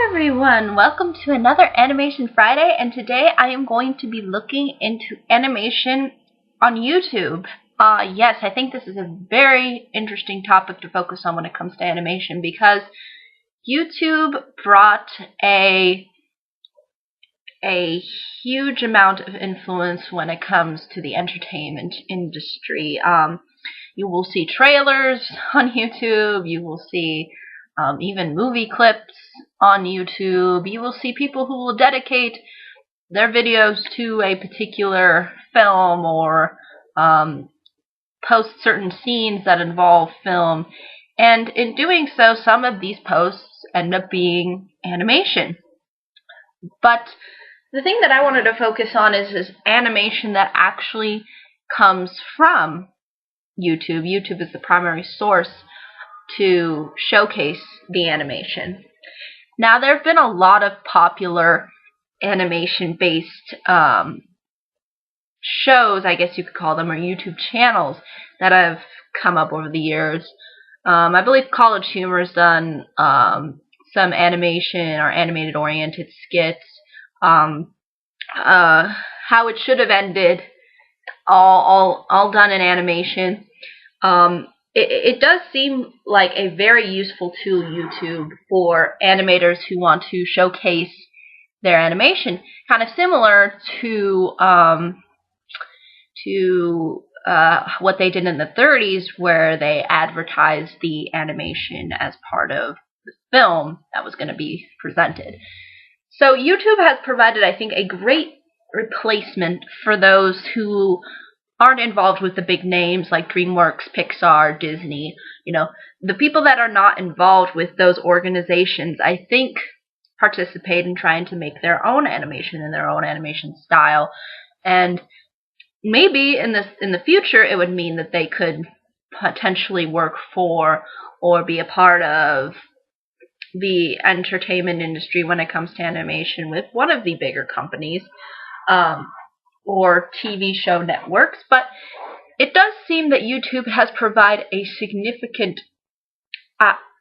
everyone, welcome to another Animation Friday, and today I am going to be looking into animation on YouTube. Yes, I think this is a very interesting topic to focus on when it comes to animation because YouTube brought a huge amount of influence when it comes to the entertainment industry. You will see trailers on YouTube, you will see even movie clips on YouTube. You will see people who will dedicate their videos to a particular film or post certain scenes that involve film. And in doing so, some of these posts end up being animation. But the thing that I wanted to focus on is animation that actually comes from YouTube. YouTube is the primary source to showcase the animation. Now, there have been a lot of popular animation-based shows, I guess you could call them, or YouTube channels that have come up over the years. I believe College Humor has done some animation or animated-oriented skits. How It Should Have Ended, all done in animation. It does seem like a very useful tool, YouTube, for animators who want to showcase their animation, kind of similar to what they did in the 30s, where they advertised the animation as part of the film that was going to be presented. So YouTube has provided, I think, a great replacement for those who aren't involved with the big names like DreamWorks, Pixar, Disney. You know, the people that are not involved with those organizations, I think, participate in trying to make their own animation in their own animation style. And maybe in the future, it would mean that they could potentially work for or be a part of the entertainment industry when it comes to animation with one of the bigger companies. Or TV show networks, but it does seem that YouTube has provided a significant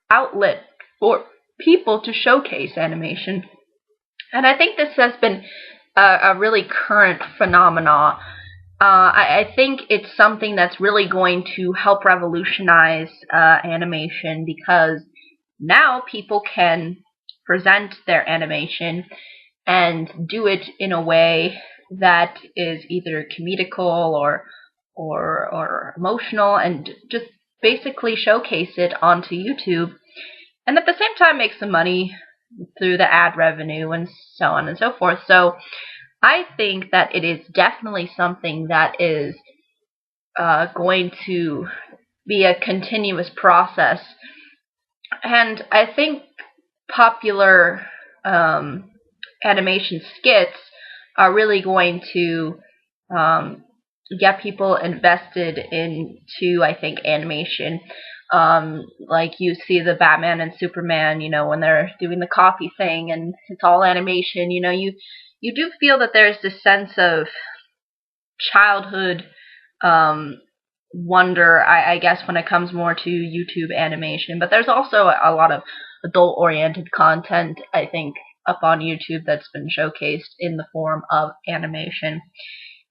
outlet for people to showcase animation. And I think this has been a really current phenomenon. I think it's something that's really going to help revolutionize animation, because now people can present their animation and do it in a way that is either comedical or emotional, and just basically showcase it onto YouTube, and at the same time make some money through the ad revenue and so on and so forth. So I think that it is definitely something that is going to be a continuous process, and I think popular animation skits are really going to get people invested into, I think, animation. Like you see the Batman and Superman, you know, when they're doing the coffee thing and it's all animation, you know, you do feel that there's this sense of childhood wonder, I guess, when it comes more to YouTube animation. But there's also a lot of adult-oriented content, I think, up on YouTube that's been showcased in the form of animation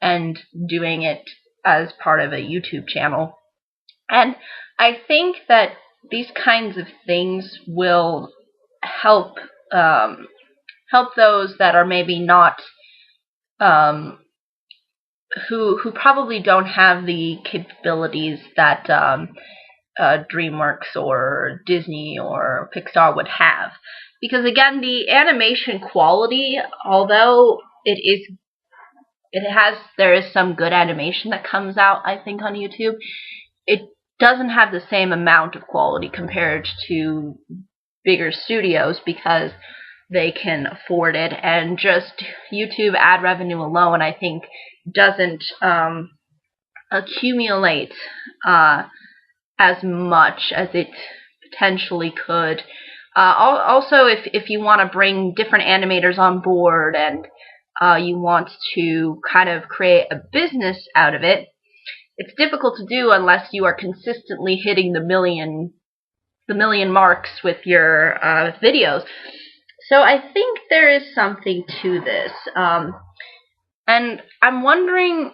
and doing it as part of a YouTube channel. And I think that these kinds of things will help those that are maybe not who probably don't have the capabilities that DreamWorks or Disney or Pixar would have. Because again, the animation quality, although there is some good animation that comes out, I think, on YouTube, it doesn't have the same amount of quality compared to bigger studios, because they can afford it, and just YouTube ad revenue alone, I think, doesn't accumulate as much as it potentially could. Also, if you want to bring different animators on board and you want to kind of create a business out of it, it's difficult to do unless you are consistently hitting the million marks with your videos. So I think there is something to this, and I'm wondering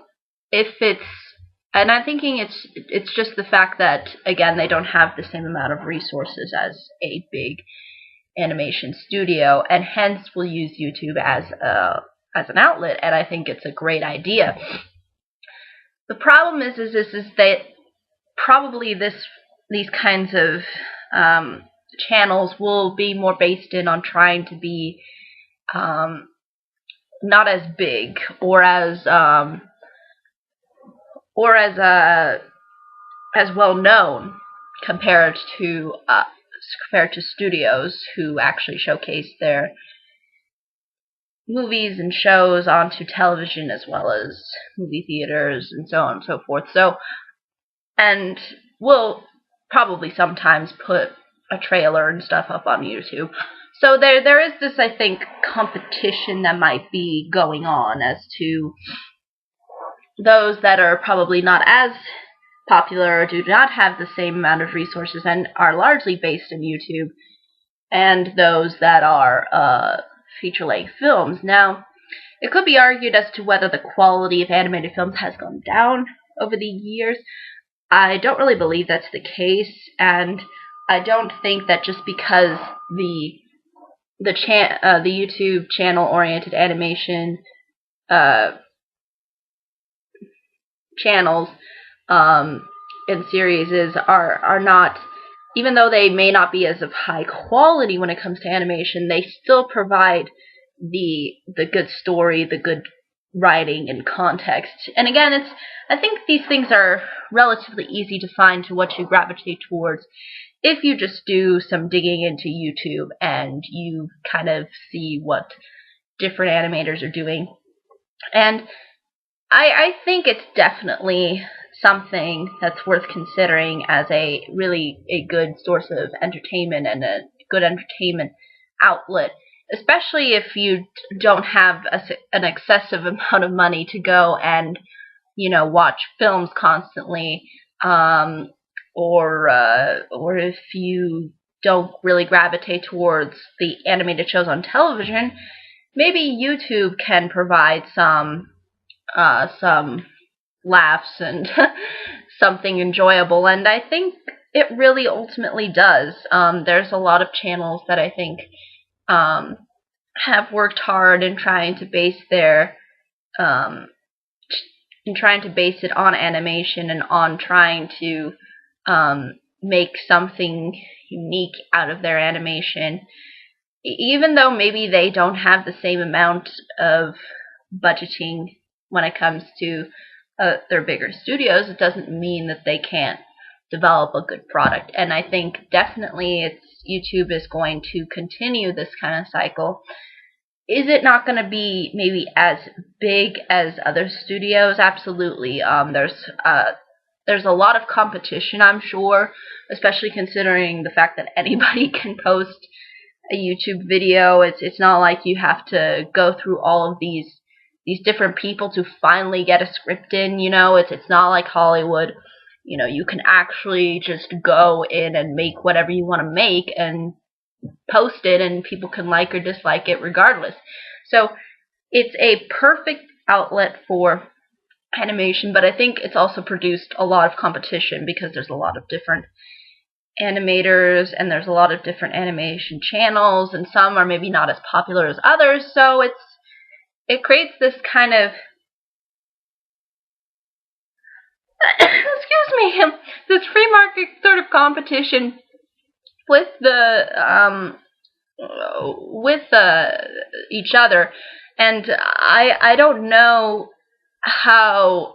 if and I'm thinking it's just the fact that, again, they don't have the same amount of resources as a big animation studio, and hence will use YouTube as an outlet. And I think it's a great idea. The problem is that probably these kinds of channels will be more based in on trying to be not as big or as well known compared to studios who actually showcase their movies and shows onto television, as well as movie theaters and so on and so forth. So, and will probably sometimes put a trailer and stuff up on YouTube. So there is this, I think, competition that might be going on as to those that are probably not as popular or do not have the same amount of resources and are largely based in YouTube, and those that are feature-length films. Now, it could be argued as to whether the quality of animated films has gone down over the years. I don't really believe that's the case, and I don't think that just because the YouTube channel-oriented animation channels and series are not, even though they may not be as of high quality when it comes to animation, they still provide the good story, the good writing and context. And again, I think these things are relatively easy to find to what you gravitate towards if you just do some digging into YouTube and you kind of see what different animators are doing. And I think it's definitely something that's worth considering as a good source of entertainment and a good entertainment outlet, especially if you don't have an excessive amount of money to go and, watch films constantly, or if you don't really gravitate towards the animated shows on television. Maybe YouTube can provide some laughs and something enjoyable, and I think it really ultimately does. There's a lot of channels that I think have worked hard in trying to base it on animation and on trying to make something unique out of their animation. Even though maybe they don't have the same amount of budgeting when it comes to their bigger studios, it doesn't mean that they can't develop a good product. And I think definitely YouTube is going to continue this kind of cycle. Is it not going to be maybe as big as other studios? Absolutely. There's a lot of competition, I'm sure, especially considering the fact that anybody can post a YouTube video. It's not like you have to go through all of these different people to finally get a script in. It's not like Hollywood. You can actually just go in and make whatever you want to make and post it, and people can like or dislike it regardless. So it's a perfect outlet for animation, but I think it's also produced a lot of competition because there's a lot of different animators and there's a lot of different animation channels, and some are maybe not as popular as others. So it creates this kind of excuse me, this free market sort of competition with each other. And I don't know how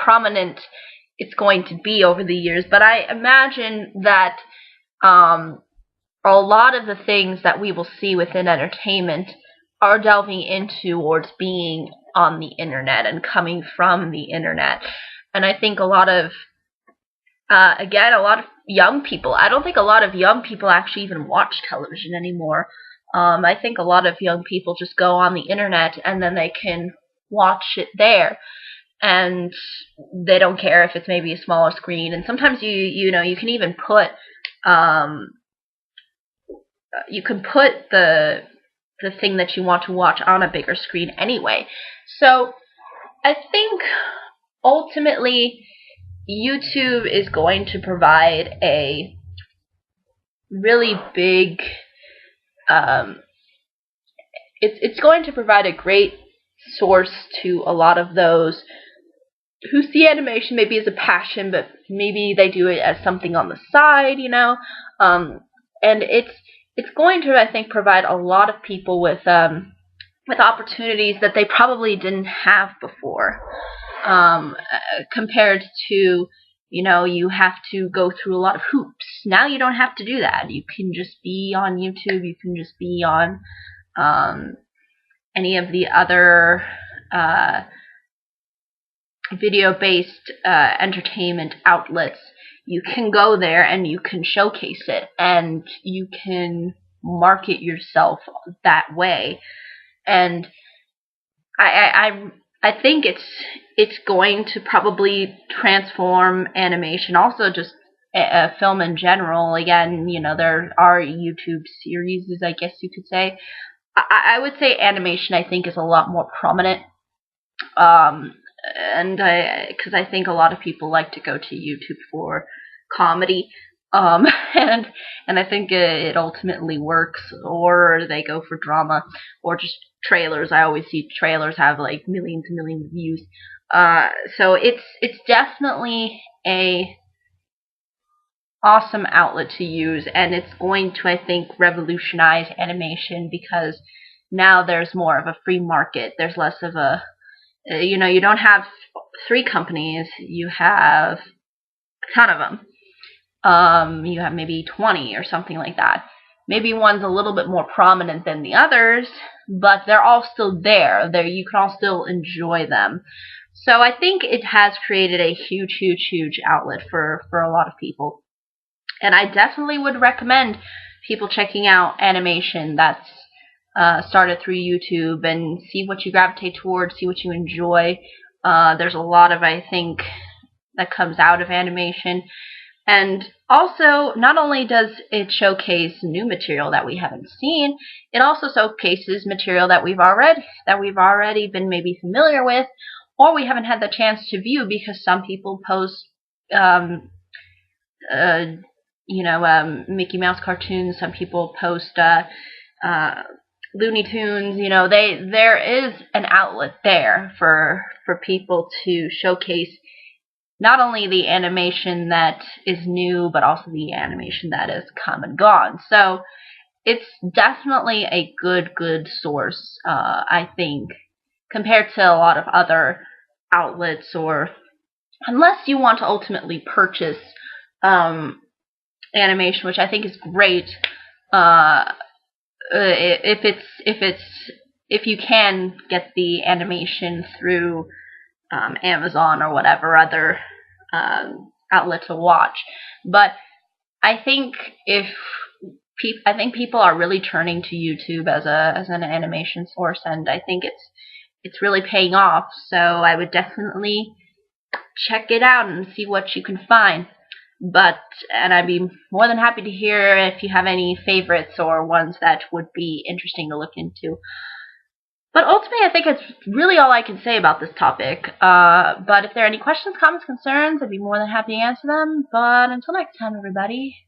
prominent it's going to be over the years, but I imagine that a lot of the things that we will see within entertainment are delving in towards being on the internet and coming from the internet. And I think a lot of young people, I don't think a lot of young people actually even watch television anymore. I think a lot of young people just go on the internet and then they can watch it there, and they don't care if it's maybe a smaller screen. And sometimes you can even put you can put the thing that you want to watch on a bigger screen anyway. So I think ultimately YouTube is going to provide a really big it's going to provide a great source to a lot of those who see animation maybe as a passion, but maybe they do it as something on the side, and it's going to, I think, provide a lot of people with opportunities that they probably didn't have before, compared to, you have to go through a lot of hoops. Now you don't have to do that. You can just be on YouTube. You can just be on any of the other video-based entertainment outlets. You can go there and you can showcase it, and you can market yourself that way. And I think it's going to probably transform animation, also just film in general. Again, there are YouTube series, I guess you could say. I would say animation, I think, is a lot more prominent. And because I think a lot of people like to go to YouTube for comedy, and I think it ultimately works, or they go for drama, or just trailers. I always see trailers have like millions and millions of views. So it's definitely a awesome outlet to use, and it's going to, I think, revolutionize animation, because now there's more of a free market. There's less of a you don't have 3 companies, you have a ton of them. You have maybe 20 or something like that. Maybe one's a little bit more prominent than the others, but they're all still there. You can all still enjoy them. So I think it has created a huge, huge, huge outlet for a lot of people. And I definitely would recommend people checking out animation that's started through YouTube, and see what you gravitate towards, see what you enjoy. There's a lot of, I think, that comes out of animation. And also, not only does it showcase new material that we haven't seen, it also showcases material that we've already been maybe familiar with, or we haven't had the chance to view, because some people post Mickey Mouse cartoons, some people post Looney Tunes. There is an outlet there for people to showcase not only the animation that is new, but also the animation that is come and gone. So it's definitely a good source, I think, compared to a lot of other outlets, or unless you want to ultimately purchase animation, which I think is great. If you can get the animation through Amazon or whatever other outlet to watch, but I think people are really turning to YouTube as an animation source, and I think it's really paying off. So I would definitely check it out and see what you can find. And I'd be more than happy to hear if you have any favorites or ones that would be interesting to look into. But ultimately, I think it's really all I can say about this topic. But if there are any questions, comments, concerns, I'd be more than happy to answer them. But until next time, everybody.